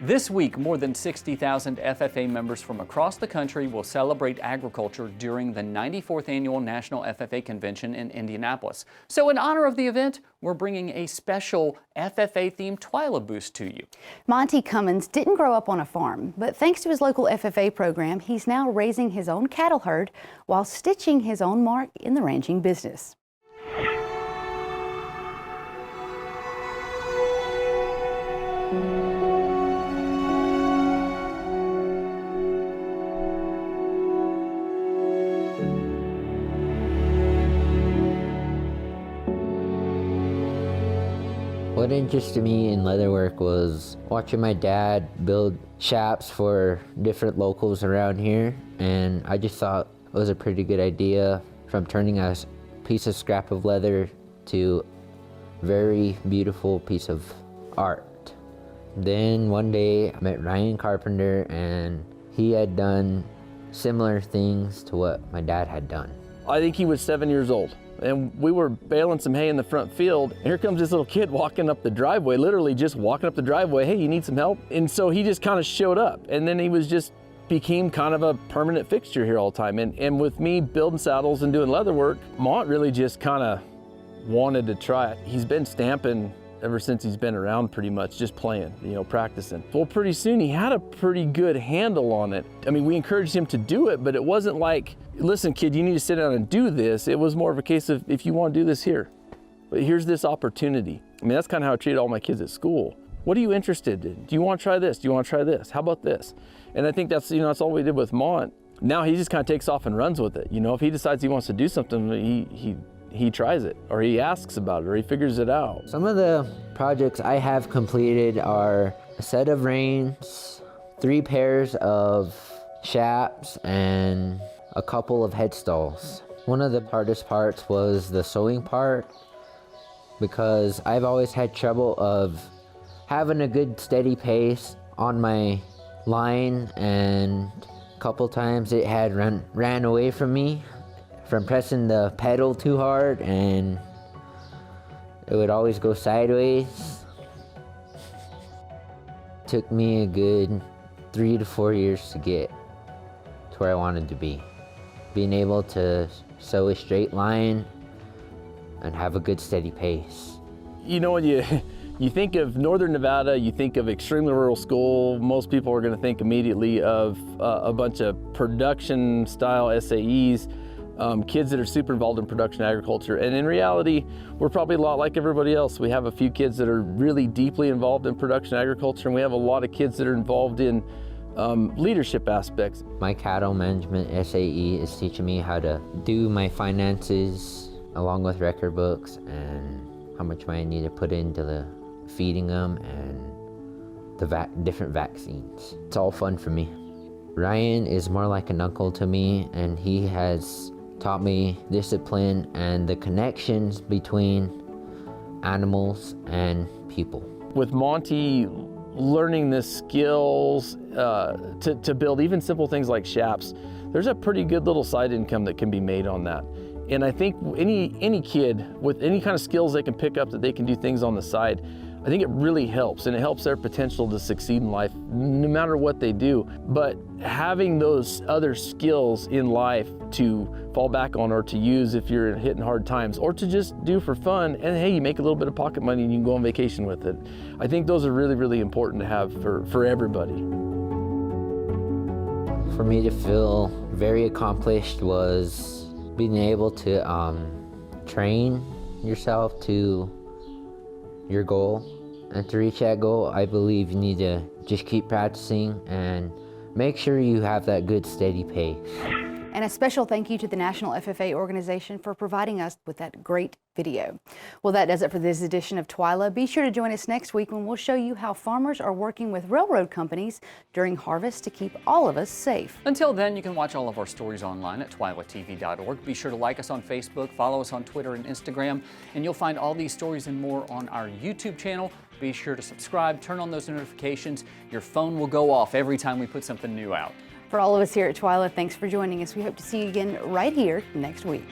This week, more than 60,000 FFA members from across the country will celebrate agriculture during the 94th Annual National FFA Convention in Indianapolis. So in honor of the event, we're bringing a special FFA-themed TWILA Boost to you. Monty Cummins didn't grow up on a farm, but thanks to his local FFA program, he's now raising his own cattle herd while stitching his own mark in the ranching business. What interested me in leatherwork was watching my dad build chaps for different locals around here, and I just thought it was a pretty good idea, from turning a piece of scrap of leather to a very beautiful piece of art. Then one day I met Ryan Carpenter, and he had done similar things to what my dad had done. I think he was 7 years old, and we were baling some hay in the front field, and here comes this little kid walking up the driveway, literally just walking up the driveway. Hey, you need some help? And so he just kind of showed up, and then he became kind of a permanent fixture here all the time. And with me building saddles and doing leather work, Mont really just kind of wanted to try it. He's been stamping ever since he's been around, pretty much just playing, practicing. Well, pretty soon he had a pretty good handle on it. I mean, we encouraged him to do it, but it wasn't like, listen kid, you need to sit down and do this. It was more of a case of, if you want to do this, here. But here's this opportunity. I mean, that's kind of how I treated all my kids at school. What are you interested in? Do you want to try this? Do you want to try this? How about this? And I think that's, that's all we did with Mont. Now he just kind of takes off and runs with it. If he decides he wants to do something, he tries it, or he asks about it, or he figures it out. Some of the projects I have completed are a set of reins, 3 pairs of chaps, and a couple of headstalls. One of the hardest parts was the sewing part, because I've always had trouble of having a good steady pace on my line, and a couple times it had ran away from me from pressing the pedal too hard, and it would always go sideways. Took me a good 3 to 4 years to get to where I wanted to be. Being able to sew a straight line and have a good steady pace. When you think of Northern Nevada, you think of extremely rural school, most people are going to think immediately of a bunch of production style SAEs. Kids that are super involved in production agriculture. And in reality, we're probably a lot like everybody else. We have a few kids that are really deeply involved in production agriculture, and we have a lot of kids that are involved in leadership aspects. My cattle management SAE is teaching me how to do my finances along with record books, and how much money I need to put into the feeding them and the different vaccines. It's all fun for me. Ryan is more like an uncle to me, and he has taught me discipline and the connections between animals and people. With Monty learning the skills to build even simple things like chaps, there's a pretty good little side income that can be made on that. And I think any kid with any kind of skills they can pick up, that they can do things on the side, I think it really helps, and it helps their potential to succeed in life no matter what they do. But having those other skills in life to fall back on, or to use if you're hitting hard times, or to just do for fun, and hey, you make a little bit of pocket money and you can go on vacation with it. I think those are really, really important to have for everybody. For me to feel very accomplished was being able to train yourself to your goal, and to reach that goal, I believe you need to just keep practicing and make sure you have that good steady pace. And a special thank you to the National FFA organization for providing us with that great video. Well, that does it for this edition of TWILA. Be sure to join us next week when we'll show you how farmers are working with railroad companies during harvest to keep all of us safe. Until then, you can watch all of our stories online at twilatv.org. Be sure to like us on Facebook, follow us on Twitter and Instagram, and you'll find all these stories and more on our YouTube channel. Be sure to subscribe, turn on those notifications. Your phone will go off every time we put something new out. For all of us here at TWILA, thanks for joining us. We hope to see you again right here next week.